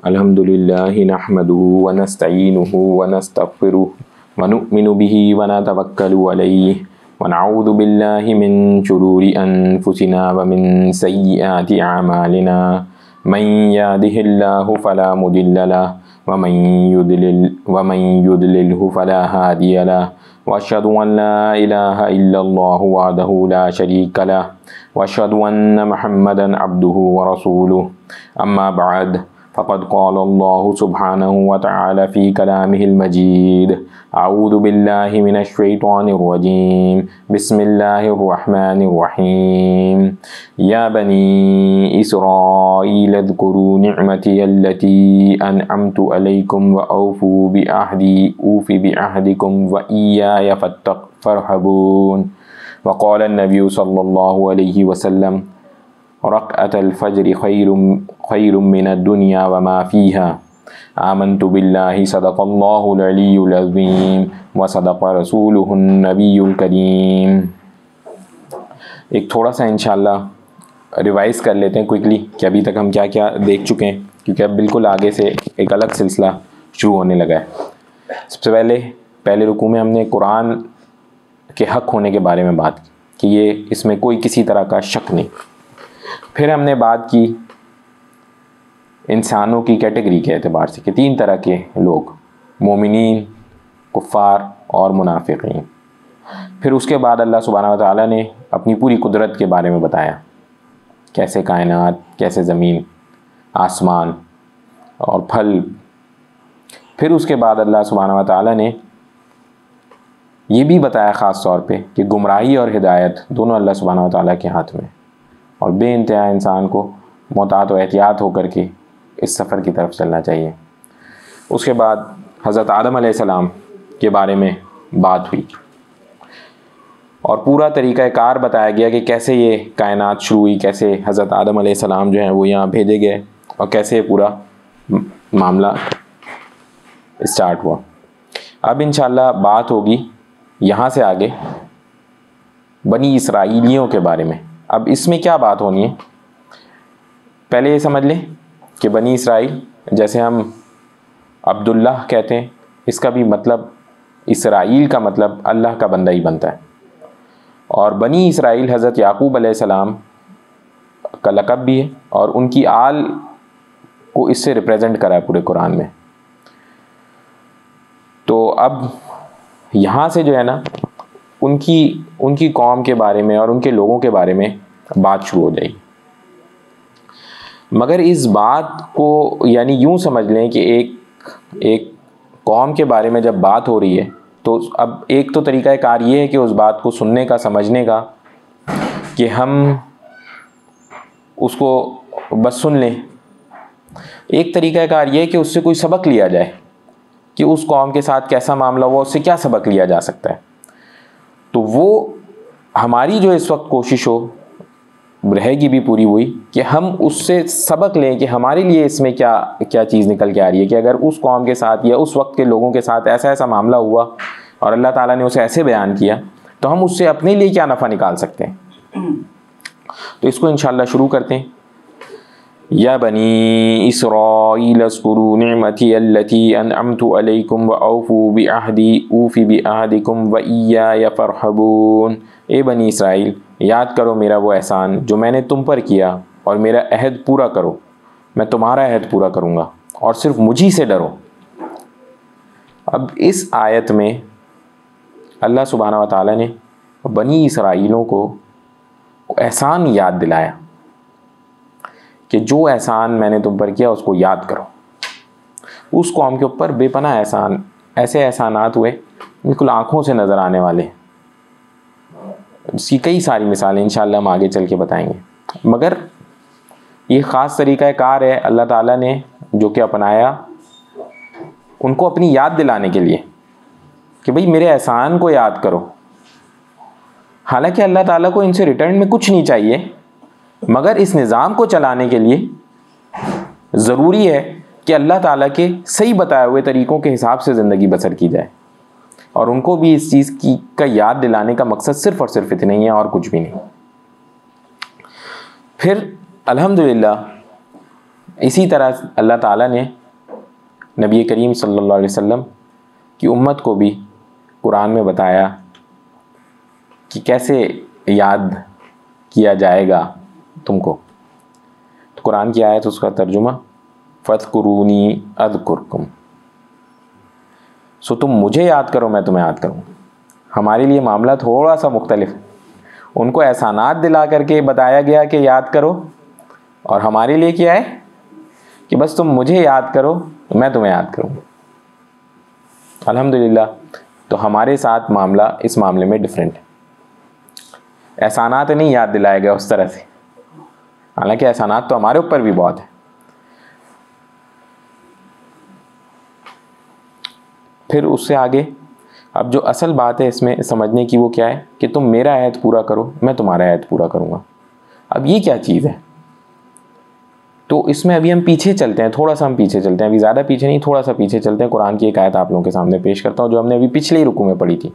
अल्हम्दुलिल्लाहि नहमदुहु व नस्तईनुहु व नस्तगफिरुहु व नु'मिनु बिही व नतवक्कलु अलैहि व नऊज़ु बिल्लाहि मिन शुरूरि अनफुसिना व मिन सय्यिआति अमालिना मन यहदिहिल्लाहु फला मुदिल्ल लहु व मन युद्लिलहु फला हादिय लहु व अशहदु अन ला इलाहा इल्लल्लाहु वहदहु ला शरीक लहु व अशहदु अन्न मुहम्मदन अब्दुहु व रसूलुहु अम्मा बअद फ़क़द क़ाल अल्लाहु सुब्हानहु व तआला फ़ी कलामिहिल मजीद अऊज़ु बिल्लाहि मिनश शैतानिर रजीम बिस्मिल्लाहिर रहमानिर रहीम या बनी इसराईल अज़्कुरू निअमती अल्लती अनअमतु अलैकुम व औफ़ू बिअहदी ऊफ़ि बिअहदिकुम व इय्याय फ़रहबून व क़ाल अन्नबी सल्लल्लाहु अलैहि वसल्लम रक़अतुल फ़ज्र खैरुम मिनद दुनिया व मा फ़ीहा आमन्तु बिल्लाहि सदक़ल्लाहुल अलियुल अज़ीम व सदक़ रसूलुहुन नबियुल करीम। एक थोड़ा सा इंशाअल्लाह रिवाइज़ कर लेते हैं क्विकली कि अभी तक हम क्या क्या देख चुके हैं, क्योंकि अब बिल्कुल आगे से एक अलग सिलसिला शुरू होने लगा है। सबसे पहले रुकू में हमने कुरान के हक़ होने के बारे में बात की कि ये इसमें कोई किसी तरह का शक नहीं। फिर हमने बात की इंसानों की कैटेगरी के एतबार से कि तीन तरह के लोग, मोमिनीन, कुफ़ार और मुनाफिकीन। फिर उसके बाद अल्लाह सुब्हानहु व तआला ने अपनी पूरी कुदरत के बारे में बताया, कैसे कायनात, कैसे ज़मीन, आसमान और फल। फिर उसके बाद अल्लाह सुब्हानहु व तआला ने ये भी बताया ख़ास तौर पे कि गुमराही और हिदायत दोनों अल्लाह सुब्हानहु व तआला के हाथ में, और बेइंतहा इंसान को मोहतात व एहतियात होकर के इस सफ़र की तरफ चलना चाहिए। उसके बाद हज़रत आदम अलैहिस्सलाम के बारे में बात हुई और पूरा तरीक़ाकार बताया गया कि कैसे ये कायनात शुरू हुई, कैसे हज़रत आदम अलैहिस्सलाम जो हैं वो यहाँ भेजे गए और कैसे पूरा मामला स्टार्ट हुआ। अब इंशाअल्लाह बात होगी यहाँ से आगे बनी इसराइलियों के बारे में। अब इसमें क्या बात होनी है, पहले ये समझ लें कि बनी इसराइल, जैसे हम अब्दुल्लाह कहते हैं, इसका भी मतलब इसराइल का मतलब अल्लाह का बंदा ही बनता है। और बनी इसराइल हज़रत याकूब अलैहिस्सलाम का लक़ब भी है और उनकी आल को इससे रिप्रेजेंट करा है पूरे कुरान में। तो अब यहाँ से जो है ना उनकी कौम के बारे में और उनके लोगों के बारे में बात शुरू हो जाएगी। मगर इस बात को यानी यूँ समझ लें कि एक कौम के बारे में जब बात हो रही है तो अब एक तो तरीक़ाकार ये है कि उस बात को सुनने का, समझने का, कि हम उसको बस सुन लें। एक तरीक़ाकार ये है कि उससे कोई सबक लिया जाए कि उस कौम के साथ कैसा मामला हुआ, उससे क्या सबक लिया जा सकता है। तो वो हमारी जो इस वक्त कोशिश हो रहेगी भी पूरी हुई कि हम उससे सबक लें कि हमारे लिए इसमें क्या क्या चीज़ निकल के आ रही है कि अगर उस कौम के साथ या उस वक्त के लोगों के साथ ऐसा ऐसा मामला हुआ और अल्लाह ताला ने उसे ऐसे बयान किया तो हम उससे अपने लिए क्या नफ़ा निकाल सकते हैं। तो इसको इंशाअल्लाह शुरू करते हैं। या बनी इसराईल अज़्कुरू निअमती अल्लती अनअमतु अलैकुम व औफ़ू बिअहदी ऊफ़ि बिअहदिकुम व इय्याय फ़रहबून। ए बनी इसराइल, याद करो मेरा वो एहसान जो मैंने तुम पर किया और मेरा अहद पूरा करो, मैं तुम्हारा अहद पूरा करूँगा और सिर्फ मुझी से डरो। अब इस आयत में अल्लाह सुब्हानहु व तआला ने बनी इसराइलों को एहसान याद दिलाया कि जो एहसान मैंने तुम पर किया उसको याद करो। उस कौम के ऊपर बेपनाह एहसान, ऐसे एहसानात हुए बिल्कुल आँखों से नज़र आने वाले। इसकी कई सारी मिसालें इंशाअल्लाह हम आगे चल के बताएंगे, मगर ये ख़ास तरीक़ाकार है अल्लाह ताला ने जो कि अपनाया उनको अपनी याद दिलाने के लिए कि भाई मेरे एहसान को याद करो। हालांकि अल्लाह ताला को इनसे रिटर्न में कुछ नहीं चाहिए, मगर इस निज़ाम को चलाने के लिए ज़रूरी है कि अल्लाह ताला के सही बताए हुए तरीक़ों के हिसाब से ज़िंदगी बसर की जाए। और उनको भी इस चीज़ की का याद दिलाने का मकसद सिर्फ़ और सिर्फ इतना ही है और कुछ भी नहीं। फिर अल्हम्दुलिल्लाह इसी तरह अल्लाह ताला ने नबी करीम सल्लल्लाहु अलैहि वसल्लम की उम्मत को भी कुरान में बताया कि कैसे याद किया जाएगा तुमको। तो कुरान की आयत, उसका तर्जुमा फ़ज़्कुरूनी अज़्कुरकुम, सो तुम मुझे याद करो मैं तुम्हें याद करूँ। हमारे लिए मामला थोड़ा सा मुख्तलिफ है। उनको एहसानात दिला करके बताया गया कि याद करो, और हमारे लिए क्या है कि बस तुम मुझे याद करो मैं तुम्हें याद करूँ। अल्हम्दुलिल्लाह, तो हमारे साथ मामला इस मामले में डिफरेंट है। एहसानात नहीं याद दिलाया गया उस तरह से, हालांकि एहसानात तो हमारे ऊपर भी बहुत है। फिर उससे आगे अब जो असल बात है इसमें समझने की वो क्या है कि तुम मेरा अहद पूरा करो मैं तुम्हारा अहद पूरा करूँगा। अब ये क्या चीज़ है? तो इसमें अभी हम पीछे चलते हैं, थोड़ा सा हम पीछे चलते हैं, अभी ज़्यादा पीछे नहीं, थोड़ा सा पीछे चलते हैं। कुरान की एक आयत आप लोगों के सामने पेश करता हूँ जो हमने अभी पिछले ही रुकू में पढ़ी थी।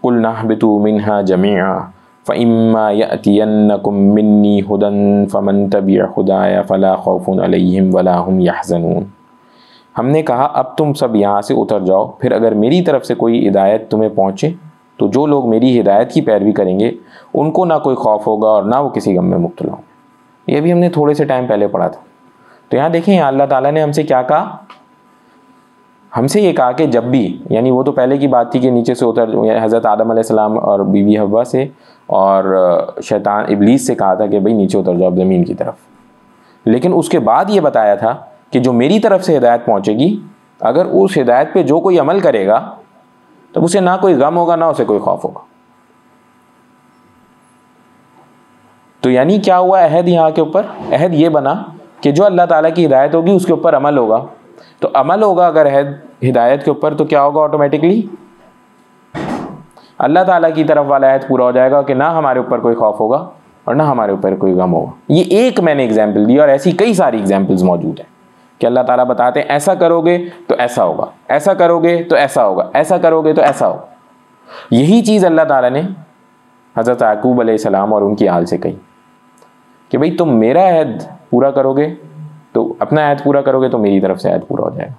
कुल नहबितू मिन्हा जमीआ फ़इम्मा यअतियन्नकुम मिन्नी हुदन फ़मन तबिअ हुदाया फ़ला खौफ़ुन अलैहिम वला हुम यहज़नून। हमने कहा अब तुम सब यहाँ से उतर जाओ, फिर अगर मेरी तरफ से कोई हिदायत तुम्हें पहुँचे तो जो लोग मेरी हिदायत की पैरवी करेंगे उनको ना कोई खौफ होगा और ना वो किसी गम में मुब्तला होंगे। ये भी हमने थोड़े से टाइम पहले पढ़ा था। तो यहाँ देखें, यहाँ अल्लाह ताला ने हमसे क्या कहा? हमसे ये कहा कि जब भी, यानी वो तो पहले की बात थी कि नीचे से उतर, हज़रत आदम अलैहिस्सलाम और बीवी हव्वा से और शैतान इब्लीस से कहा था कि भाई नीचे उतर जाओ ज़मीन की तरफ। लेकिन उसके बाद ये बताया था कि जो मेरी तरफ से हिदायत पहुँचेगी, अगर उस हिदायत पे जो कोई अमल करेगा तो उसे ना कोई गम होगा ना उसे कोई खौफ होगा। तो यानी क्या हुआ अहद यहाँ के ऊपर? अहद ये बना कि जो अल्लाह ताला की हिदायत होगी उसके ऊपर अमल होगा। तो अमल होगा अगर अहद हिदायत के ऊपर, तो क्या होगा? ऑटोमेटिकली अल्लाह ताला की तरफ वाला अहद पूरा हो जाएगा कि ना हमारे ऊपर कोई खौफ होगा और ना हमारे ऊपर कोई गम होगा। ये एक मैंने एग्जाम्पल दी और ऐसी कई सारी एग्जाम्पल्स मौजूद हैं कि अल्लाह ताला बताते हैं ऐसा करोगे तो ऐसा होगा, ऐसा करोगे तो ऐसा होगा, ऐसा करोगे तो ऐसा होगा। यही चीज़ अल्लाह ताला ने हज़रत याकूब अलैहिस्सलाम और उनकी आल से कही कि भाई तुम मेरा अहद पूरा करोगे तो अपना अहद पूरा करोगे तो मेरी तरफ से अहद पूरा हो जाएगा।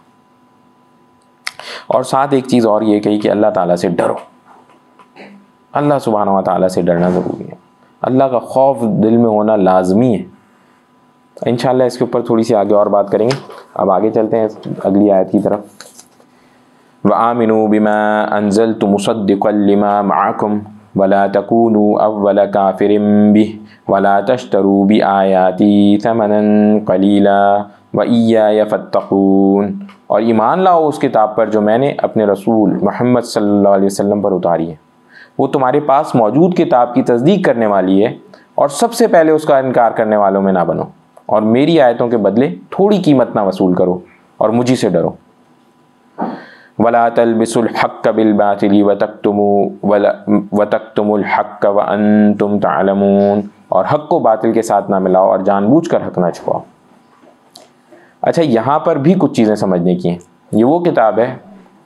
और साथ एक चीज़ और ये कही कि अल्लाह ताला से डरो। अल्लाह सुब्हानहू व तआला से डरना ज़रूरी है, अल्लाह का खौफ दिल में होना लाजमी है। इंशाअल्लाह इसके ऊपर थोड़ी सी आगे और बात करेंगे। अब आगे चलते हैं अगली आयत की तरफ। व आमिनू बिमा अंज़लतु मुसद्दिक़न लिमा मअकुम वला तकूनू अव्वल काफ़िरिन बिही वला तश्तरू बिआयाती समनन क़लीला व इय्याय फत्तक़ून। और ईमान लाओ उस किताब पर जो मैंने अपने रसूल मोहम्मद सल्लल्लाहु अलैहि वसल्लम पर उतारी है। वो तुम्हारे पास मौजूद किताब की तस्दीक करने वाली है और सबसे पहले उसका इनकार करने वालों में ना बनो, और मेरी आयतों के बदले थोड़ी कीमत ना वसूल करो और मुझी से डरो। वला तलबिसुल हक़्क़ बिल बातिल व तक्तुमुल हक़्क़ व अंतुम तअलमून। और हक़ को बातिल के साथ ना मिलाओ और जानबूझकर हक़ ना छुपाओ। अच्छा, यहाँ पर भी कुछ चीज़ें समझने की हैं। ये वो किताब है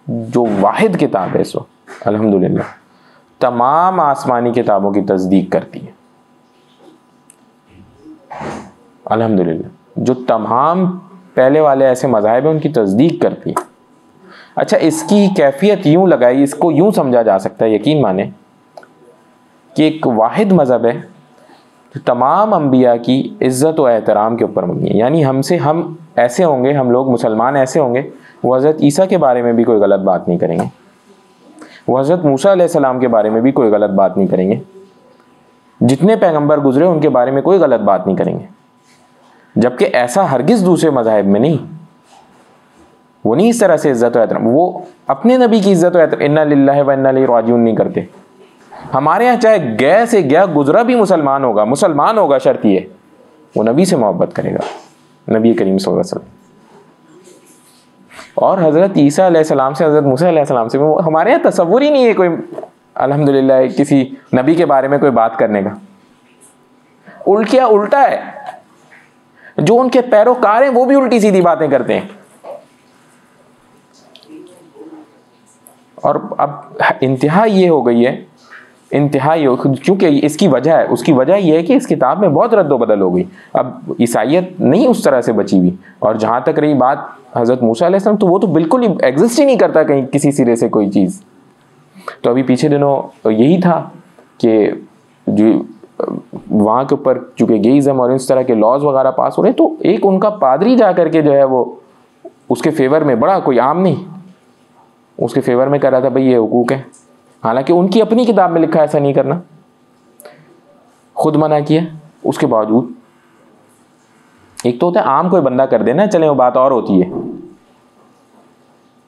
जो वाहिद किताब है इस वक्त अल्हम्दुलिल्लाह तमाम आसमानी किताबों की तस्दीक करती है। अल्हम्दुलिल्लाह जो तमाम पहले वाले ऐसे मज़ाहिब हैं उनकी तस्दीक करती है। अच्छा, इसकी कैफियत यूँ लगाई, इसको यूँ समझा जा सकता है, यकीन माने कि एक वाहिद मज़हब है जो तमाम अंबिया की इज़्ज़त व एहतराम के ऊपर मबनी है। यानी हमसे हम ऐसे होंगे, हम लोग मुसलमान ऐसे होंगे, वो हज़रत ईसा के बारे में भी कोई गलत बात नहीं करेंगे, वो हज़रत मूसा अलैहिस्सलाम के बारे में भी कोई गलत बात नहीं करेंगे, जितने पैगंबर गुजरे उनके बारे में कोई गलत बात नहीं करेंगे। जबकि ऐसा हरगिज़ दूसरे मज़ाहिब में नहीं, वो नहीं इस तरह से इज़्ज़त व एहतराम, वो अपने नबी की इज़्ज़त व एहतराम इन्ना लिल्लाहि व इन्ना इलैहि राजिऊन नहीं करते। हमारे यहाँ चाहे गए से गया गुजरा भी मुसलमान होगा, शर्त ये वो नबी से मोहब्बत करेगा, नबी करीम सल्लल्लाहु अलैहि वसल्लम। और हज़रत ईसा अलैहिस्सलाम से, हज़रत मूसा अलैहिस्सलाम से हमारे यहाँ तसव्वुर ही नहीं है कोई अल्हम्दुलिल्लाह किसी नबी के बारे में कोई बात करने का। उल्टा है, जो उनके पैरोकार हैं वो भी उल्टी सीधी बातें करते हैं। और अब इंतहा ये हो गई है इंतहाई, क्योंकि इसकी वजह है, उसकी वजह यह है कि इस किताब में बहुत रद्द-ओ-बदल हो गई। अब ईसाइयत नहीं उस तरह से बची हुई। और जहाँ तक रही बात हज़रत मूसा अलैहिस्सलाम, तो वो तो बिल्कुल ही एग्जिस्ट ही नहीं करता कहीं किसी सिरे से कोई चीज़। तो अभी पीछे दिनों यही था कि जो वहाँ के ऊपर चूँकि गेइज़म और इस तरह के लॉज वगैरह पास हो रहे, तो एक उनका पादरी जा करके जो है वो उसके फेवर में, बड़ा कोई आम नहीं, उसके फेवर में कर रहा था भाई ये हुकूक है, हालांकि उनकी अपनी किताब में लिखा है ऐसा नहीं करना, खुद मना किया। उसके बावजूद एक तो होता है आम कोई बंदा कर देना, चले वो बात और होती है,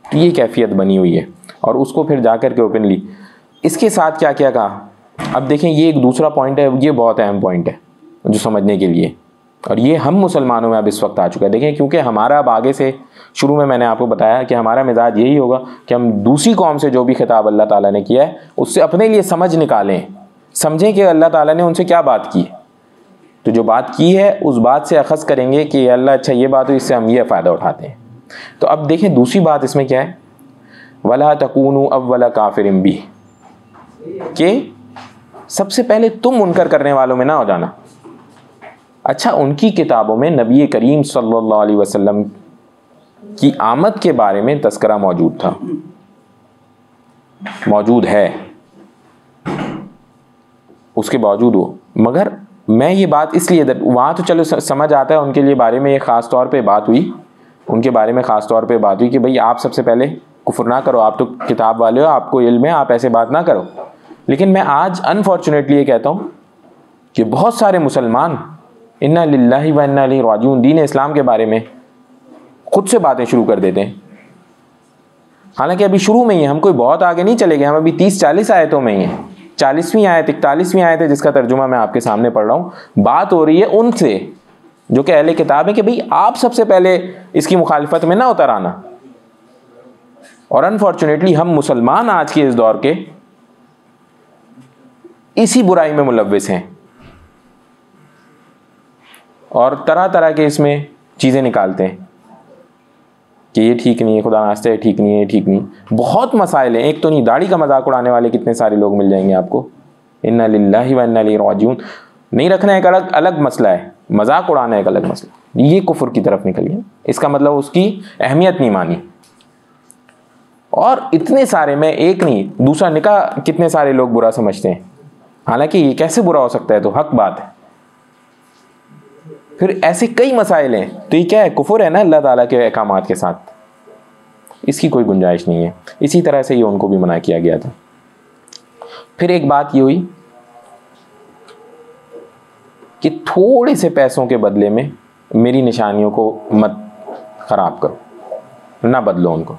तो ये कैफियत बनी हुई है। और उसको फिर जाकर के ओपनली इसके साथ क्या क्या कहा। अब देखें, ये एक दूसरा पॉइंट है, ये बहुत अहम पॉइंट है जो समझने के लिए, और ये हम मुसलमानों में अब इस वक्त आ चुका है। देखें, क्योंकि हमारा अब आगे से, शुरू में मैंने आपको बताया कि हमारा मिजाज यही होगा कि हम दूसरी कौम से जो भी खिताब अल्लाह ताला ने किया है उससे अपने लिए समझ निकालें, समझें कि अल्लाह ताला ने उनसे क्या बात की। तो जो बात की है उस बात से अखज़ करेंगे कि अल्लाह अच्छा ये बात हुई, इससे हम ये फ़ायदा उठाते हैं। तो अब देखें दूसरी बात इसमें क्या है, वला तकूनु अव्वला काफिरिन बिह, कि सबसे पहले तुम मुनकर करने वालों में ना हो जाना। अच्छा, उनकी किताबों में नबी करीम सल्लल्लाहु अलैहि वसल्लम की आमद के बारे में तस्करा मौजूद था, मौजूद है, उसके बावजूद वो, मगर मैं ये बात इसलिए वहाँ तो चलो समझ आता है उनके लिए बारे में ये ख़ास तौर पे बात हुई, उनके बारे में ख़ास तौर पे बात हुई कि भाई आप सबसे पहले कुफ्र ना करो, आप तो किताब वाले हो, आपको इल्म है, आप ऐसे बात ना करो। लेकिन मैं आज अनफॉर्चुनेटली ये कहता हूँ कि बहुत सारे मुसलमान इन्ना लिल्लाहि व इन्ना इलैहि राजिऊन दीन इस्लाम के बारे में खुद से बातें शुरू कर देते हैं। हालांकि अभी शुरू में ही हम कोई बहुत आगे नहीं चले गए, हम अभी 30-40 आयतों में ही हैं, 40वीं आयत 41वीं आयत है जिसका तर्जुमा मैं आपके सामने पढ़ रहा हूँ। बात हो रही है उनसे जो कि अहले किताब है कि भाई आप सबसे पहले इसकी मुखालिफत में ना उतर आना। और अनफॉर्चुनेटली हम मुसलमान आज के इस दौर के इसी बुराई में मुलव्विस हैं और तरह तरह के इसमें चीज़ें निकालते हैं कि ये ठीक नहीं है, खुदा नास्ते है, ठीक नहीं है, ठीक नहीं। बहुत मसाइल हैं, एक तो नहीं, दाढ़ी का मजाक उड़ाने वाले कितने सारे लोग मिल जाएंगे आपको। इन्ना लिल्लाहि व इन्ना इलैहि राजिऊन नहीं रखना एक अलग अलग मसला है, मजाक उड़ाना एक अलग मसला, ये कुफ्र की तरफ निकल गया। इसका मतलब उसकी अहमियत नहीं मानी। और इतने सारे में एक नहीं, दूसरा निकाह कितने सारे लोग बुरा समझते हैं, हालांकि ये कैसे बुरा हो सकता है, तो हक बात है। फिर ऐसे कई मसाइल हैं, तो ये क्या है, कुफ्र है ना अल्लाह ताला के अहकामात के साथ, इसकी कोई गुंजाइश नहीं है। इसी तरह से ये उनको भी मना किया गया था। फिर एक बात ये हुई कि थोड़े से पैसों के बदले में मेरी निशानियों को मत खराब करो, ना बदलो उनको,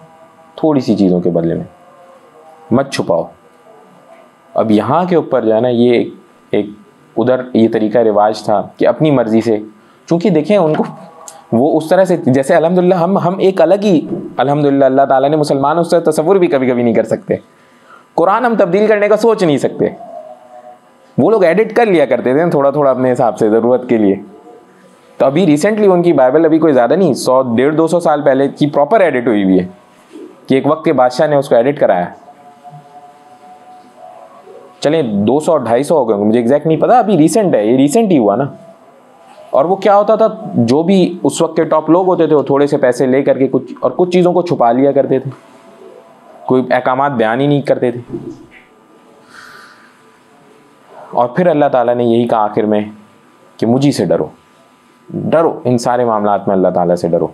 थोड़ी सी चीज़ों के बदले में मत छुपाओ। अब यहाँ के ऊपर जो है ना, ये एक उधर ये तरीका रिवाज था कि अपनी मर्ज़ी से, चूँकि देखें उनको वो उस तरह से, जैसे अल्हम्दुलिल्लाह हम एक अलग ही, अल्हम्दुलिल्लाह अल्लाह ताला ने मुसलमान उस तरह तसव्वुर भी कभी कभी नहीं कर सकते। कुरान हम तब्दील करने का सोच नहीं सकते, वो लोग एडिट कर लिया करते थे थोड़ा थोड़ा अपने हिसाब से ज़रूरत के लिए। तो अभी रिसेंटली उनकी बाइबल अभी कोई ज़्यादा नहीं, 100-150-200 साल पहले की प्रॉपर एडिट हुई हुई है कि एक वक्त के बादशाह ने उसको एडिट कराया। चलें 200-250 हो गए, मुझे एग्जैक्ट नहीं पता, अभी रिसेंट है, ये रिसेंट ही हुआ ना। और वो क्या होता था, जो भी उस वक्त के टॉप लोग होते थे वो थोड़े से पैसे ले करके कुछ चीज़ों को छुपा लिया करते थे, कोई अहकामात बयान ही नहीं करते थे। और फिर अल्लाह ताला ने यही कहा आखिर में कि मुझी से डरो, डरो इन सारे मामलात में अल्लाह ताला से डरो।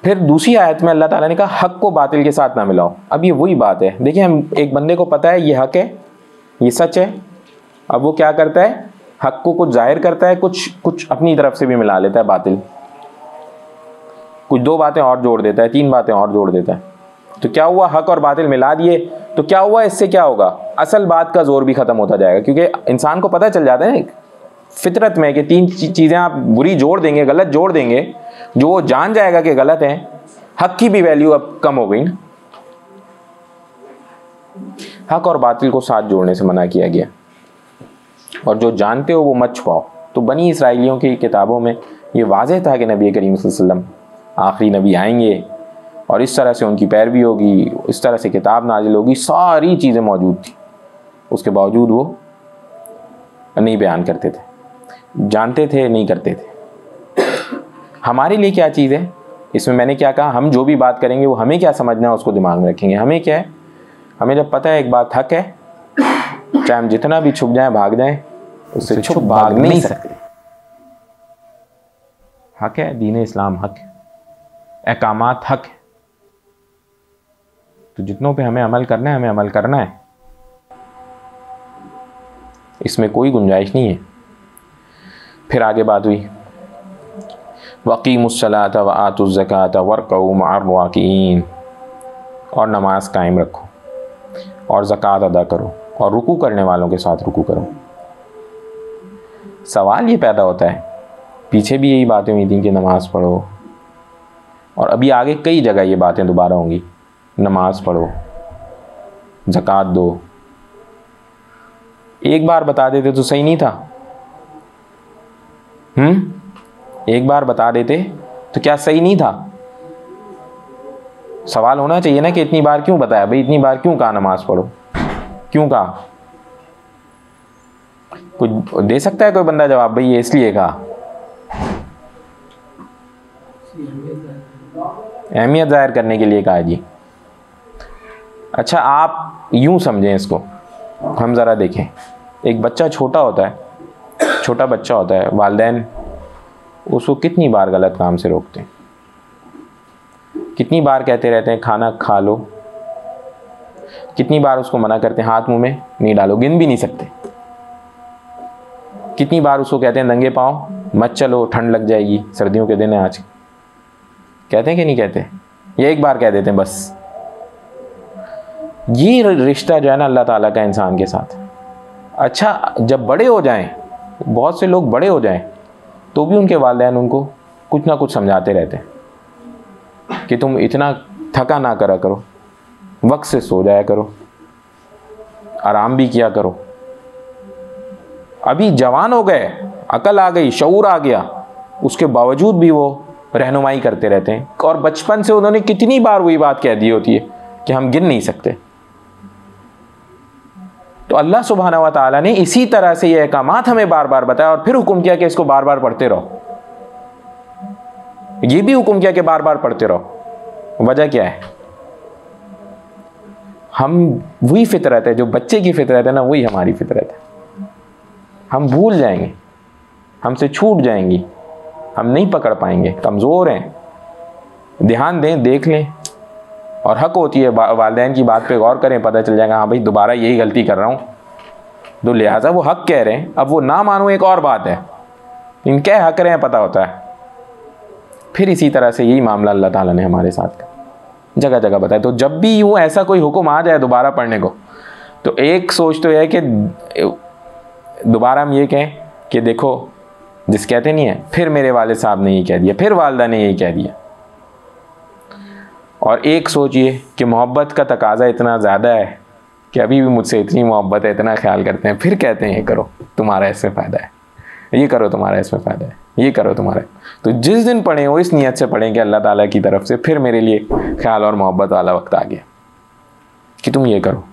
फिर दूसरी आयत में अल्लाह ताला ने कहा हक को बातिल के साथ ना मिलाओ। अब ये वही बात है, देखिए हम एक बंदे को पता है ये हक है, ये सच है, अब वो क्या करता है, हक को कुछ जाहिर करता है, कुछ अपनी तरफ से भी मिला लेता है बातिल, कुछ 2 बातें और जोड़ देता है, 3 बातें और जोड़ देता है। तो क्या हुआ, हक और बातिल मिला दिए, तो क्या हुआ, इससे क्या होगा, असल बात का जोर भी ख़त्म होता जाएगा। क्योंकि इंसान को पता चल जाता है फितरत में कि 3 चीज़ें आप बुरी जोड़ देंगे, गलत जोड़ देंगे, जो वो जान जाएगा कि गलत है, हक की भी वैल्यू अब कम हो गई ना। हक और बातिल को साथ जोड़ने से मना किया गया, और जो जानते हो वो मत छुपाओ। तो बनी इसराइलियों की किताबों में ये वाज़ेह था कि नबी करीम सल्लल्लाहु अलैहि वसल्लम आखिरी नबी आएंगे, और इस तरह से उनकी पैरवी होगी, इस तरह से किताब नाजिल होगी, सारी चीज़ें मौजूद थी। उसके बावजूद वो नहीं बयान करते थे, जानते थे नहीं करते थे। हमारे लिए क्या चीज़ है इसमें, मैंने क्या कहा, हम जो भी बात करेंगे वो हमें क्या समझना है उसको दिमाग में रखेंगे। हमें क्या है, हमें जब पता है एक बात हक है, चाहे हम जितना भी छुप जाएं भाग जाएं, उससे छुप भाग नहीं सकते। हक है, दीन इस्लाम हक है, अहकामात हक है, तो जितनों पे हमें अमल करना है हमें अमल करना है, इसमें कोई गुंजाइश नहीं है। फिर आगे बात हुई, वक़ीमुस्सलात व आतुज़्ज़कात वरकऊ मअर राकिईन, और नमाज कायम रखो और ज़कात अदा करो और रुकू करने वालों के साथ रुकू करो। सवाल ये पैदा होता है, पीछे भी यही बातें हुई थी कि नमाज पढ़ो, और अभी आगे कई जगह ये बातें दोबारा होंगी, नमाज पढ़ो, ज़कात दो। एक बार बता देते तो सही नहीं था? एक बार बता देते तो क्या सही नहीं था? सवाल होना चाहिए ना कि इतनी बार क्यों बताया भाई, इतनी बार क्यों कहा नमाज पढ़ो, क्यों कहा? कुछ दे सकता है कोई बंदा जवाब, भाई ये इसलिए कहा? अहमियत जाहिर करने के लिए कहा जी। अच्छा, आप यूं समझें इसको, हम ज़रा देखें, एक बच्चा छोटा होता है, छोटा बच्चा होता है, वालिदैन उसको कितनी बार गलत काम से रोकते हैं, कितनी बार कहते रहते हैं खाना खा लो, कितनी बार उसको मना करते हैं हाथ मुंह में नहीं डालो, गिन भी नहीं सकते। कितनी बार उसको कहते हैं नंगे पाँव मत चलो, ठंड लग जाएगी, सर्दियों के दिन है आज, कहते हैं कि नहीं कहते? ये एक बार कह देते हैं बस। ये रिश्ता जो है ना अल्लाह ताला का इंसान के साथ। अच्छा, जब बड़े हो जाएं, बहुत से लोग बड़े हो जाएं तो भी उनके वालिदैन उनको कुछ ना कुछ समझाते रहते हैं कि तुम इतना थका ना करा करो, वक्त से सो जाया करो, आराम भी किया करो। अभी जवान हो गए, अकल आ गई, शऊर आ गया, उसके बावजूद भी वो रहनुमाई करते रहते हैं, और बचपन से उन्होंने कितनी बार वही बात कह दी होती है कि हम गिन नहीं सकते। तो अल्लाह सुब्हानहू व तआला ने इसी तरह से ये अहकामात हमें बार बार बताया और फिर हुक्म किया कि इसको बार बार पढ़ते रहो। ये भी हुक्म किया कि बार बार पढ़ते रहो। वजह क्या है? हम वही फितरत है जो बच्चे की फितरत है ना, वही हमारी फितरत है। हम भूल जाएंगे, हमसे छूट जाएंगी, हम नहीं पकड़ पाएंगे, कमज़ोर हैं। ध्यान दें, देख लें, और हक होती है वालिदैन की बात पे गौर करें, पता चल जाएगा हाँ भाई दोबारा यही गलती कर रहा हूँ, तो लिहाजा वो हक कह रहे हैं। अब वो ना मानो एक और बात है, इनके हक रहे हैं पता होता है। फिर इसी तरह से यही मामला अल्लाह ताला ने हमारे साथ जगह जगह बताया। तो जब भी यूँ ऐसा कोई हुक्म आ जाए दोबारा पढ़ने को, तो एक सोच तो यह है कि दोबारा हम ये कहें कि देखो, जिस कहते नहीं है फिर मेरे वालिद साहब ने यही कह दिया, फिर वालिदा ने यही कह दिया। और एक सोचिए कि मोहब्बत का तकाजा इतना ज़्यादा है कि अभी भी मुझसे इतनी मोहब्बत है, इतना ख्याल करते हैं, फिर कहते हैं ये करो तुम्हारा इसमें फ़ायदा है, ये करो तुम्हारा इसमें फ़ायदा है, ये करो तुम्हारा। तो जिस दिन पढ़ें वो इस नीयत से पढ़ें कि अल्लाह ताला की तरफ से फिर मेरे लिए ख्याल और मोहब्बत वाला वक्त आ गया कि तुम ये करो।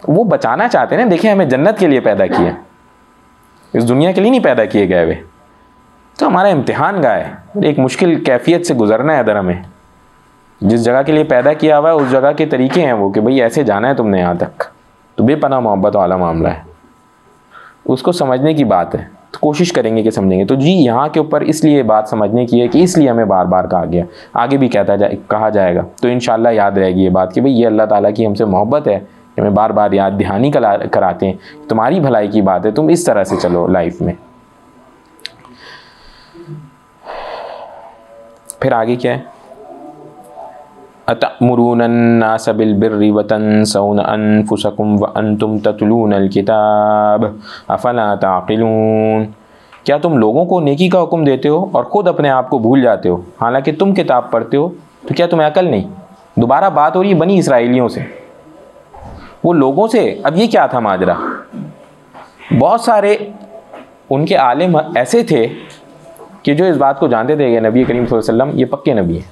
वो बचाना चाहते हैं ना, देखिए हमें जन्नत के लिए पैदा किया, इस दुनिया के लिए नहीं पैदा किए गए वे। तो हमारा इम्तिहान गाह है, एक मुश्किल कैफियत से गुजरना है। अदर हमें जिस जगह के लिए पैदा किया हुआ है उस जगह के तरीके हैं वो कि भाई ऐसे जाना है तुमने यहाँ तक, तो बेपनाह मोहब्बत वाला मामला है, उसको समझने की बात है। तो कोशिश करेंगे कि समझेंगे। तो जी यहाँ के ऊपर इसलिए बात समझने की है कि इसलिए हमें बार बार कहा गया, आगे भी कहा जाएगा। तो इंशाअल्लाह याद रहेगी ये बात कि भाई ये अल्लाह ताला की हमसे मोहब्बत है, हमें बार बार याद दहानी कराते हैं, तुम्हारी भलाई की बात है, तुम इस तरह से चलो लाइफ में। फिर आगे क्या है? अतअमुरूनन्नास बिलबिर्रि व तंसौना अनफुसकुम व अंतुम ततलूनल किताब अफला ताक़िलून। क्या तुम लोगों को नेकी का हुक्म देते हो और ख़ुद अपने आप को भूल जाते हो, हालांकि तुम किताब पढ़ते हो? तो क्या तुम्हें अकल नहीं? दोबारा बात हो रही है बनी इसराइलियों से, वो लोगों से। अब ये क्या था माजरा? बहुत सारे उनके आलिम ऐसे थे कि जो इस बात को जानते थे कि नबी करीम सल्लल्लाहु अलैहि वसल्लम ये पक्के नबी हैं,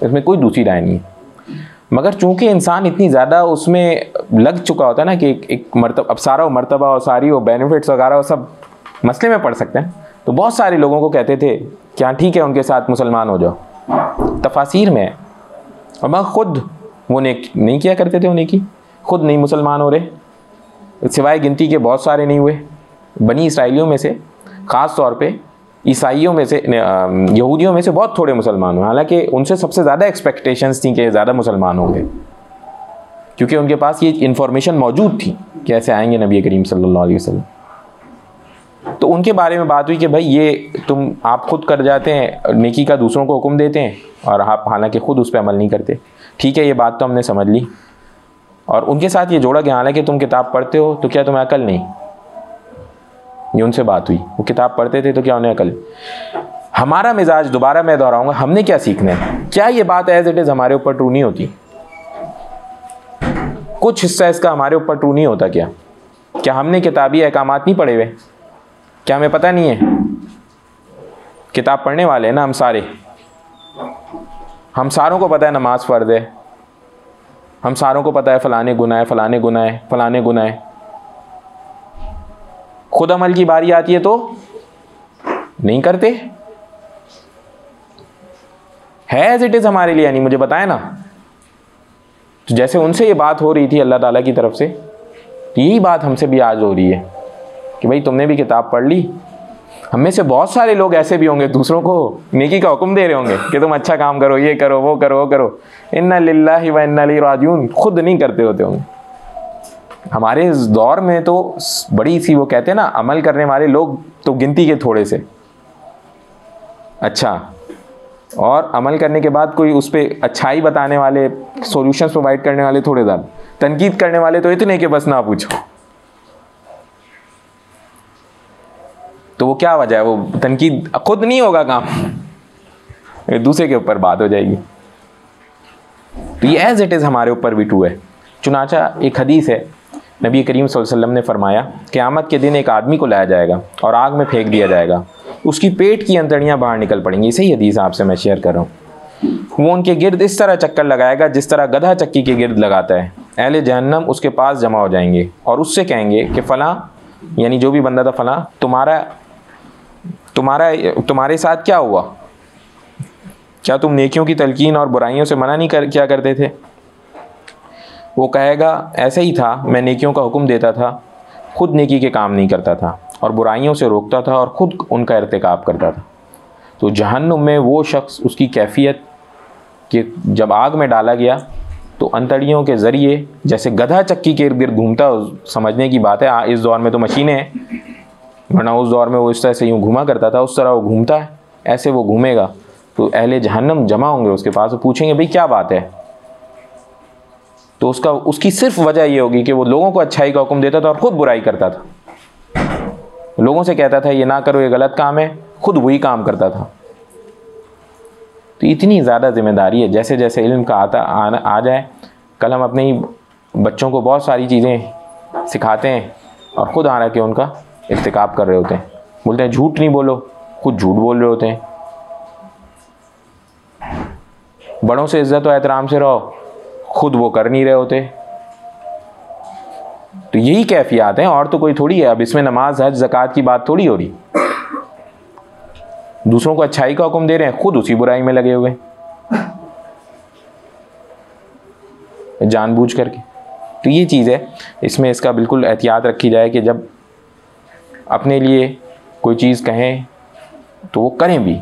इसमें कोई दूसरी राय नहीं है। मगर चूंकि इंसान इतनी ज़्यादा उसमें लग चुका होता है ना कि एक मर्तबा, अब सारा वो मर्तबा और सारी वो बेनिफिट्स वगैरह वो सब मसले में पड़ सकते हैं, तो बहुत सारे लोगों को कहते थे कि हाँ ठीक है उनके साथ मुसलमान हो जाओ, तफासिर में। और मगर ख़ुद वो नहीं किया करते थे, उन्हें की खुद नहीं मुसलमान हो रहे, सिवाय गिनती के बहुत सारे नहीं हुए। बनी इसराइलियों में से, ख़ास तौर पे ईसाइयों में से, यहूदियों में से बहुत थोड़े मुसलमान हुए, हालांकि उनसे सबसे ज़्यादा एक्सपेक्टेशंस थी कि ज़्यादा मुसलमान होंगे, क्योंकि उनके पास ये इन्फॉर्मेशन मौजूद थी कि ऐसे आएंगे नबी करीम सल्लल्लाहु अलैहि वसल्लम। तो उनके बारे में बात हुई कि भाई ये आप खुद कर जाते हैं, नेकी का दूसरों को हुक्म देते हैं और आप हालांकि ख़ुद उस पर अमल नहीं करते। ठीक है, ये बात तो हमने समझ ली। और उनके साथ ये जोड़ा कि हालांकि तुम किताब पढ़ते हो तो क्या तुम्हें अकल नहीं, ये उनसे बात हुई। वो किताब पढ़ते थे तो क्या उन्हें अकल। हमारा मिजाज, दोबारा मैं दोहराऊंगा, हमने क्या सीखना है? क्या ये बात एज इट इज़ हमारे ऊपर ट्रू नहीं होती? कुछ हिस्सा इसका हमारे ऊपर ट्रू नहीं होता क्या? क्या हमने किताबी अहकामात नहीं पढ़े हुए? क्या हमें पता नहीं है? किताब पढ़ने वाले हैं ना हम सारे, हम सारों को पता है नमाज फ़र्ज़ है, हम सारों को पता है फ़लाने गुनाह है, फ़लाने गुनाह है, फ़लाने गुनाह है। खुद अमल की बारी आती है तो नहीं करते। है एज इट इज़ हमारे लिए, यानी मुझे बताए ना। तो जैसे उनसे ये बात हो रही थी अल्लाह ताला की तरफ से, तो यही बात हमसे भी आज हो रही है कि भाई तुमने भी किताब पढ़ ली। हम में से बहुत सारे लोग ऐसे भी होंगे दूसरों को नेकी का हुक्म दे रहे होंगे कि तुम अच्छा काम करो, ये करो, वो करो, वो करो, इन्ना लिल्लाहि व इन्ना इलैहि राजिऊन, खुद नहीं करते होते होंगे। हमारे इस दौर में तो बड़ी सी, वो कहते हैं ना, अमल करने वाले लोग तो गिनती के थोड़े से, अच्छा, और अमल करने के बाद कोई उस पर अच्छाई बताने वाले, सॉल्यूशंस प्रोवाइड करने वाले थोड़े ज़्यादा, तनकीद करने वाले तो इतने कि बस ना पूछो। तो वो क्या वजह है? वो तनकीद खुद नहीं होगा काम, दूसरे के ऊपर बात हो जाएगी। तो ये एज इट इज़ हमारे ऊपर भी ट्रू है। चुनाचा एक हदीस है, नबी करीम सल्लल्लाहु अलैहि वसल्लम ने फरमाया, क़यामत के दिन एक आदमी को लाया जाएगा और आग में फेंक दिया जाएगा, उसकी पेट की अंतड़ियाँ बाहर निकल पड़ेंगी। इसी हदीस आपसे मैं शेयर कर रहा हूँ। वो उनके गिर्द इस तरह चक्कर लगाएगा जिस तरह गधा चक्की के गिर्द लगाता है। अहले जहन्नम उसके पास जमा हो जाएंगे और उससे कहेंगे कि फ़लाँ, यानी जो भी बंदा था, फ़लाँ तुम्हारे साथ क्या हुआ? क्या तुम नेकियों की तलकीन और बुराइयों से मना नहीं किया करते थे? वो कहेगा ऐसे ही था, मैं नेकियों का हुक्म देता था, खुद नेकी के काम नहीं करता था, और बुराइयों से रोकता था और ख़ुद उनका इर्तिकाब करता था। तो जहन्नुम में वो शख्स, उसकी कैफियत कि जब आग में डाला गया तो अंतड़ियों के ज़रिए, जैसे गधा चक्की के इर्द गिर्द घूमता, समझने की बात है, इस दौर में तो मशीनें हैं, वरना उस दौर में वो इस तरह से यूँ घूमा करता था, उस तरह वो घूमता है, ऐसे वो घूमेगा। तो अहले जहन्नम जमा होंगे उसके पास, वो पूछेंगे भाई क्या बात है? तो उसकी सिर्फ वजह ये होगी कि वो लोगों को अच्छाई का हुक्म देता था और ख़ुद बुराई करता था। लोगों से कहता था ये ना करो, ये गलत काम है, खुद वही काम करता था। तो इतनी ज़्यादा जिम्मेदारी है। जैसे जैसे इल्म का आ जाए, कल हम अपने ही बच्चों को बहुत सारी चीज़ें सिखाते हैं और ख़ुद हालांकि कि उनका इर्तिकाब कर रहे होते हैं। बोलते हैं झूठ नहीं बोलो, खुद झूठ बोल रहे होते हैं। बड़ों से इज्जत और एहतराम से रहो, खुद वो कर नहीं रहे होते। तो यही कैफियत हैं, और तो कोई थोड़ी है। अब इसमें नमाज, हज, ज़कात की बात थोड़ी हो रही। दूसरों को अच्छाई का हुक्म दे रहे हैं, खुद उसी बुराई में लगे हुए जानबूझ करके। तो ये चीज़ है, इसमें इसका बिल्कुल एहतियात रखी जाए कि जब अपने लिए कोई चीज़ कहें तो वो करें भी,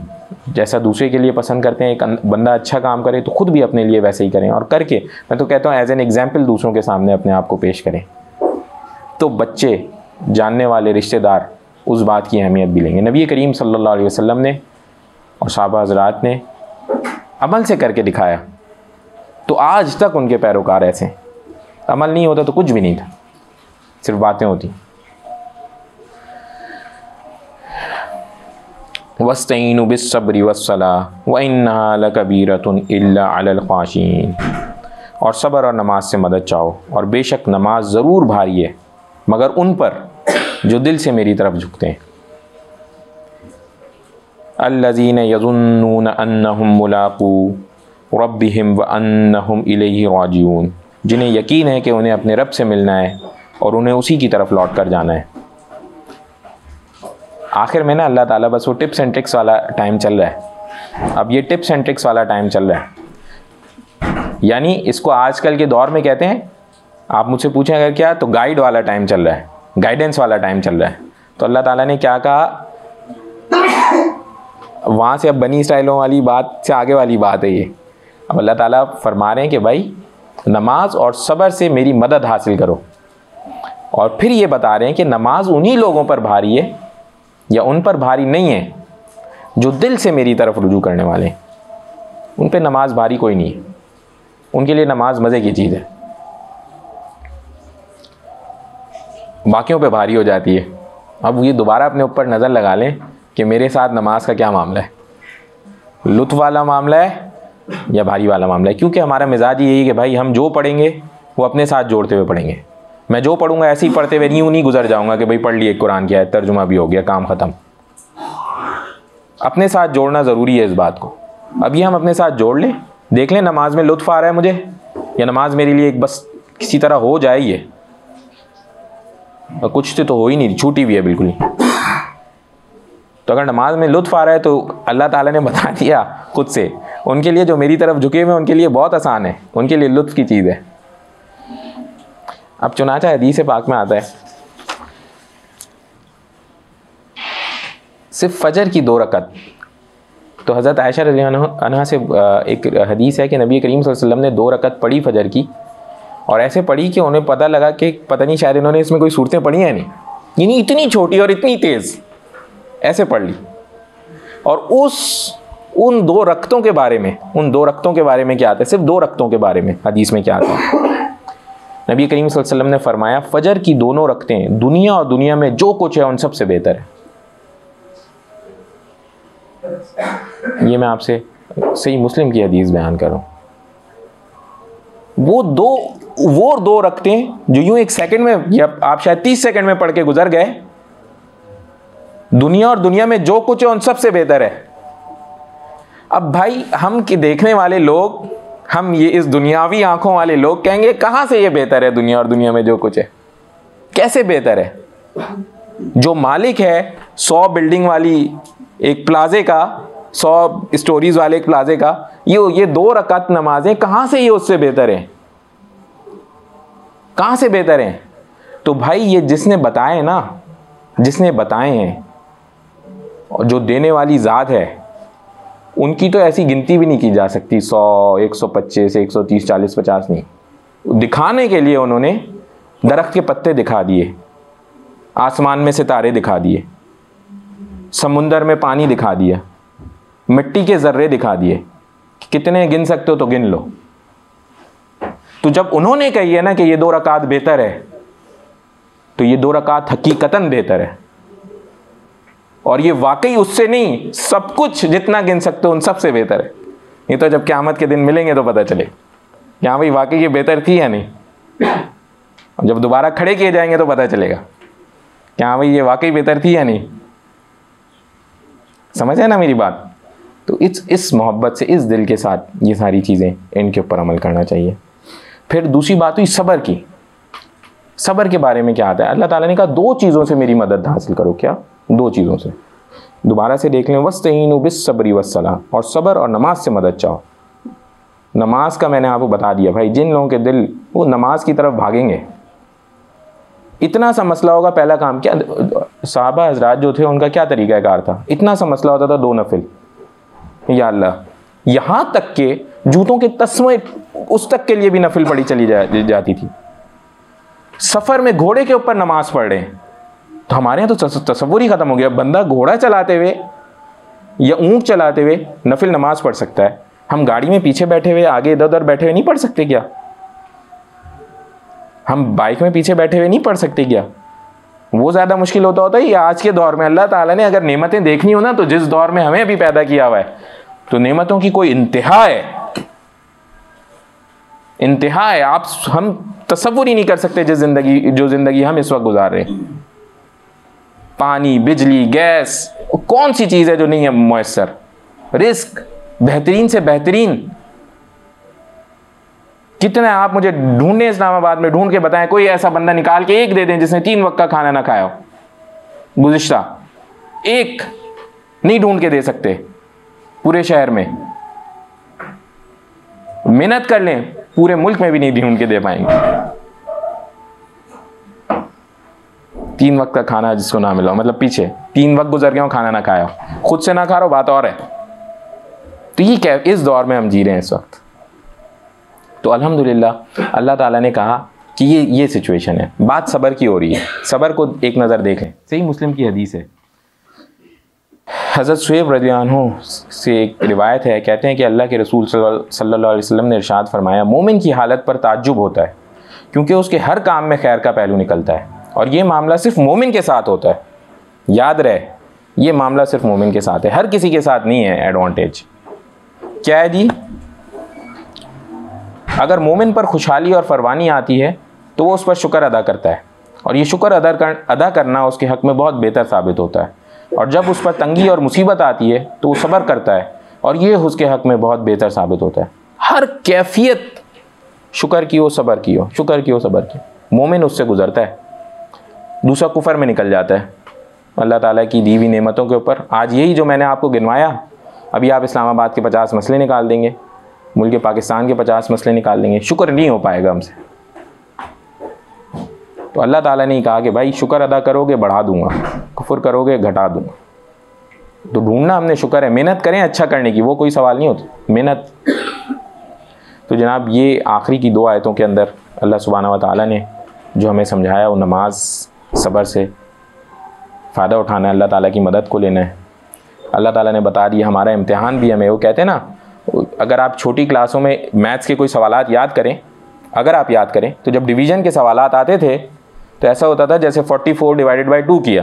जैसा दूसरे के लिए पसंद करते हैं। एक बंदा अच्छा काम करे तो ख़ुद भी अपने लिए वैसे ही करें, और करके मैं तो कहता हूँ एज एन एग्जाम्पल दूसरों के सामने अपने आप को पेश करें। तो बच्चे, जानने वाले, रिश्तेदार उस बात की अहमियत भी लेंगे। नबी करीम सल्लल्लाहु अलैहि वसल्लम ने और सहाबा हज़रात ने अमल से करके दिखाया, तो आज तक उनके पैरोकार ऐसे। अमल नहीं होता तो कुछ भी नहीं था, सिर्फ बातें होती। वस्तईनु बिस्सब्रि वस्सलाह व इन्नहा लकबीरतुन इल्ला अलल ख़ाशिईन। और सब्र और नमाज से मदद चाहो, और बेशक नमाज ज़रूर भारी है मगर उन पर जो दिल से मेरी तरफ झुकते हैं। अल्लज़ीन यज़ुन्नून अन्नहुम मुलाक़ू रब्बिहिम व अन्नहुम इलैहि राजिऊन, जिन्हें यकीन है कि उन्हें अपने रब से मिलना है और उन्हें उसी की तरफ लौट कर जाना है। आखिर में ना अल्लाह ताला बस वो टिप्स एंड ट्रिक्स वाला टाइम चल रहा है। अब ये टिप्स एंड ट्रिक्स वाला टाइम चल रहा है, यानी इसको आजकल के दौर में कहते हैं, आप मुझसे पूछें अगर क्या, तो गाइड वाला टाइम चल रहा है, गाइडेंस वाला टाइम चल रहा है। तो अल्लाह ताला ने क्या कहा, वहाँ से अब बनी इसराइलों वाली बात से आगे वाली बात है ये। अब अल्लाह ताला फरमा रहे हैं कि भाई नमाज और सब्र से मेरी मदद हासिल करो, और फिर ये बता रहे हैं कि नमाज उन्हीं लोगों पर भारी है या उन पर भारी नहीं है जो दिल से मेरी तरफ रुजू करने वाले हैं। उन पे नमाज भारी कोई नहीं है, उनके लिए नमाज मज़े की चीज़ है, बाकियों पे भारी हो जाती है। अब ये दोबारा अपने ऊपर नज़र लगा लें कि मेरे साथ नमाज का क्या मामला है, लुत्फ़ वाला मामला है या भारी वाला मामला है। क्योंकि हमारा मिजाज यही है कि भाई हम जो पढ़ेंगे वो अपने साथ जोड़ते हुए पढ़ेंगे। मैं जो पढ़ूंगा ऐसे ही पढ़ते हुए यूँ नहीं गुजर जाऊंगा कि भाई पढ़ लिए कुरान की आयत, तर्जुमा भी हो गया, काम ख़त्म। अपने साथ जोड़ना ज़रूरी है इस बात को। अब ये हम अपने साथ जोड़ लें, देख लें नमाज में लुत्फ़ आ रहा है मुझे, या नमाज मेरे लिए एक बस किसी तरह हो जाए ये, और कुछ तो हो ही नहीं, छूटी हुई है बिल्कुल ही। तो अगर नमाज में लुत्फ़ आ रहा है तो अल्लाह ताला ने बता दिया खुद से, उनके लिए जो मेरी तरफ झुके हुए हैं उनके लिए बहुत आसान है, उनके लिए लुत्फ़ की चीज़ है। अब चुनाचा हदीस पाक में आता है, सिर्फ फजर की 2 रकत। तो हज़रत आयशा रज़ियल्लाहु अन्हा से एक हदीस है कि नबी करीम सल्लल्लाहु अलैहि वसल्लम ने 2 रकत पढ़ी फजर की, और ऐसे पढ़ी कि उन्हें पता लगा कि पता नहीं शायद इन्होंने इसमें कोई सूरतें पढ़ी हैं नहीं, यानी इतनी छोटी और इतनी तेज़ ऐसे पढ़ ली। और उन 2 रकतों के बारे में, उन 2 रकतों के बारे में क्या आता है, सिर्फ 2 रकतों के बारे में हदीस में क्या आता है, नबी करीम सल्लल्लाहु अलैहि वसल्लम ने फरमाया फजर की दोनों रकतें दुनिया और दुनिया में जो कुछ है उन सबसे बेहतर है। ये मैं आपसे सही मुस्लिम की हदीस बयान कर रहा हूँ। वो दो रकतें जो यूं एक सेकंड में, या आप शायद 30 सेकंड में पढ़ के गुजर गए, दुनिया और दुनिया में जो कुछ है उन सबसे बेहतर है। अब भाई हम कि देखने वाले लोग, हम ये इस दुनियावी आंखों वाले लोग कहेंगे कहां से ये बेहतर है, दुनिया और दुनिया में जो कुछ है कैसे बेहतर है। जो मालिक है 100 बिल्डिंग वाली एक प्लाजे का, 100 स्टोरीज वाले एक प्लाजे का, ये 2 रकात नमाजें कहां से ये उससे बेहतर है, कहां से बेहतर है। तो भाई ये जिसने बताए ना, जिसने बताए हैं, और जो देने वाली ज़ात है, उनकी तो ऐसी गिनती भी नहीं की जा सकती, 100, 125, 130, 40, 50 नहीं। दिखाने के लिए उन्होंने दरख्त के पत्ते दिखा दिए, आसमान में सितारे दिखा दिए, समुंदर में पानी दिखा दिया, मिट्टी के ज़र्रे दिखा दिए, कितने गिन सकते हो तो गिन लो। तो जब उन्होंने कही है ना कि ये 2 रकात बेहतर है, तो ये 2 रकात हकीकतन बेहतर है, और ये वाकई उससे नहीं, सब कुछ जितना गिन सकते हो उन सबसे बेहतर है। ये तो जब क़यामत के दिन मिलेंगे तो पता चले कि हाँ भाई वाकई ये बेहतर थी या नहीं। और जब दोबारा खड़े किए जाएंगे तो पता चलेगा कि हाँ भाई ये वाकई बेहतर थी या नहीं। समझ है ना मेरी बात। तो इस मोहब्बत से, इस दिल के साथ ये सारी चीज़ें, इनके ऊपर अमल करना चाहिए। फिर दूसरी बात हुई सब्र की। सब्र के बारे में क्या आता है, अल्लाह ताला ने कहा 2 चीज़ों से मेरी मदद हासिल करो। क्या? 2 चीज़ों से। दोबारा से देख लें, वस्तईनु बिस्सब्रि वस्सलाह, और सब्र और नमाज से मदद चाहो। नमाज का मैंने आपको बता दिया भाई, जिन लोगों के दिल वो नमाज की तरफ भागेंगे, इतना सा मसला होगा। पहला काम क्या, सहाबा हजरात जो थे उनका क्या तरीक़ाकार था, इतना सा मसला होता था 2 नफिल, या अल्लाह, यहाँ तक के जूतों के तस्मे उस तक के लिए भी नफिल पढ़ी चली जाती थी। सफ़र में घोड़े के ऊपर नमाज पढ़ रहे हैं, तो हमारे यहाँ तो तसव्वुर ही ख़त्म हो गया। बंदा घोड़ा चलाते हुए या ऊँट चलाते हुए नफिल नमाज पढ़ सकता है, हम गाड़ी में पीछे बैठे हुए, आगे इधर उधर बैठे हुए नहीं पढ़ सकते क्या? हम बाइक में पीछे बैठे हुए नहीं पढ़ सकते क्या? वो ज़्यादा मुश्किल होता है। आज के दौर में अल्लाह ताला ने अगर नेमतें देखनी हो ना, तो जिस दौर में हमें अभी पैदा किया हुआ है, तो नेमतों की कोई इंतहा है, इंतहा है। हम तसव्वुर ही नहीं कर सकते जो ज़िंदगी हम इस वक्त गुजार रहे हैं। पानी, बिजली, गैस, कौन सी चीज़ है जो नहीं है मुयस्सर? रिस्क, बेहतरीन से बेहतरीन कितने आप मुझे ढूंढे इस्लामाबाद में, ढूंढ के बताएं कोई ऐसा बंदा निकाल के एक दे दें जिसने 3 वक्त का खाना ना खाया हो गुज़िश्ता, एक नहीं ढूंढ के दे सकते पूरे शहर में। मेहनत कर लें, पूरे मुल्क में भी नहीं ढूंढ के दे पाएंगे। 3 वक्त का खाना जिसको ना मिला, मतलब पीछे 3 वक्त गुजर गए हो, खाना ना खाया, खुद से ना खा रहा हो, बात और है। तो ये क्या, इस दौर में हम जी रहे हैं इस वक्त। तो अल्हम्दुलिल्लाह अल्लाह ताला ने कहा कि ये सिचुएशन है। बात सब्र की हो रही है, सब्र को एक नज़र देखें। सही मुस्लिम की हदीस है, हज़रत शुएब रज़ियल्लाहु अन्हु से एक रिवायत है, कहते हैं कि अल्लाह के रसूल सल्लल्लाहु अलैहि वसल्लम ने इरशाद फरमाया, मोमिन की हालत पर ताज्जुब होता है क्योंकि उसके हर काम में खैर का पहलू निकलता है, और ये मामला सिर्फ मोमिन के साथ होता है। याद रहे, ये मामला सिर्फ मोमिन के साथ है, हर किसी के साथ नहीं है एडवांटेज। क्या है जी? अगर मोमिन पर खुशहाली और फरवानी आती है तो वो उस पर शुक्र अदा करता है, और ये शुक्र अदा करना उसके हक़ में बहुत बेहतर साबित होता है। और जब उस पर तंगी और मुसीबत आती है तो वो सब्र करता है, और ये उसके हक़ में बहुत बेहतर साबित होता है। हर कैफियत शुक्र की हो, सब्र की हो, शुक्र की हो, सब्र की, मोमिन उससे गुजरता है, दूसरा कुफर में निकल जाता है अल्लाह ताला की दी हुई नेमतों के ऊपर। आज यही जो मैंने आपको गिनवाया, अभी आप इस्लामाबाद के 50 मसले निकाल देंगे, मुल्क पाकिस्तान के 50 मसले निकाल देंगे, शुक्र नहीं हो पाएगा हमसे। तो अल्लाह ताला ने कहा कि भाई शुक्र अदा करोगे बढ़ा दूंगा, कुफर करोगे घटा दूंगा। तो ढूंढना हमने शुक्र है, मेहनत करें अच्छा करने की, वो कोई सवाल नहीं होता, मेहनत। तो जनाब ये आखिरी की 2 आयतों के अंदर अल्लाह सुब्हानहू व तआला ने जो हमें समझाया, वो नमाज, सब्र से फ़ायदा उठाना है, अल्लाह ताला की मदद को लेना है। अल्लाह ताला ने बता दिया हमारा इम्तिहान भी हमें, वो कहते हैं ना, अगर आप छोटी क्लासों में मैथ्स के कोई सवालात याद करें, अगर आप याद करें तो जब डिवीज़न के सवालात आते थे तो ऐसा होता था जैसे 44 डिवाइडेड बाई 2 किया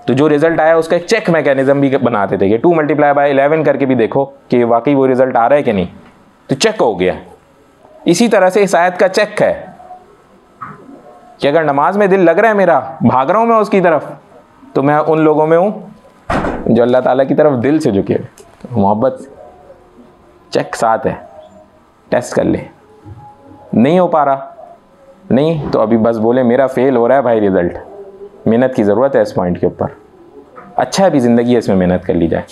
तो जो रिज़ल्ट आया उसका एक चेक मैकेनिज़्म भी बनाते थे कि 2 मल्टीप्लाई बाई 11 करके भी देखो कि वाकई वो रिज़ल्ट आ रहा है कि नहीं, तो चेक हो गया। इसी तरह से इस आयत का चेक है कि अगर नमाज में दिल लग रहा है मेरा, भाग रहा हूँ मैं उसकी तरफ, तो मैं उन लोगों में हूँ जो अल्लाह ताला की तरफ दिल से झुके, मोहब्बत। चेक साथ है, टेस्ट कर ले। नहीं हो पा रहा, नहीं तो अभी बस बोले मेरा फेल हो रहा है भाई रिज़ल्ट, मेहनत की ज़रूरत है इस पॉइंट के ऊपर, अच्छा है भी ज़िंदगी है, इसमें मेहनत कर ली जाए।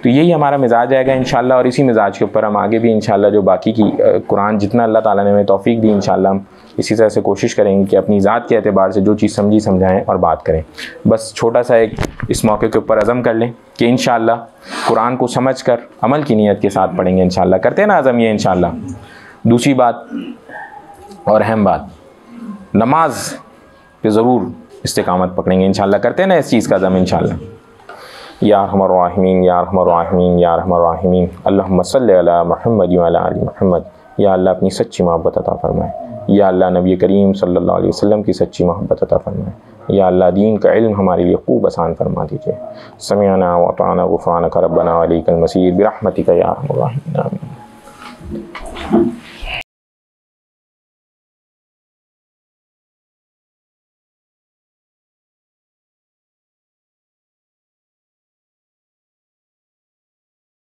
तो यही हमारा मिजाज आएगा इंशाल्लाह, और इसी मिजाज के ऊपर हम आगे भी इंशाल्लाह जो बाकी की कुरान जितना अल्लाह ताला ने हमें तौफीक दी, इंशाल्लाह हम इसी तरह से कोशिश करेंगे कि अपनी ज़ात के एतबार से जो चीज़ समझी समझाएं और बात करें। बस छोटा सा एक इस मौके के ऊपर अज़म कर लें कि इंशाल्लाह कुरान को समझ कर अमल की नीयत के साथ पढ़ेंगे इंशाल्लाह। करते हैं ना अज़म ये इंशाल्लाह। दूसरी बात और अहम बात, नमाज पे ज़रूर इस्तिकामत पकड़ेंगे इंशाल्लाह। करते हैं ना इस चीज़ का अज़म इंशाल्लाह। या अरहमर राहिमीन, या अरहमर राहिमीन, या अरहमर राहिमीन, अल्लाहुम्मा सल्लि अला मुहम्मद व अला आलि मुहम्मद। या अल्लाह अपनी सच्ची मोहब्बत अता फरमाए, या अल्लाह नबी करीम सल्लल्लाहु अलैहि वसल्लम की सच्ची मोहब्बत अता फरमाए, या अल्लाह दीन का इल्म हमारे लिए खूब आसान फरमा दीजिए। समिअना व अताअना गुफ़रानक रब्बना व इलैकल मसीर बिरहमतिका या अरहमर राहिमीन, आमीन।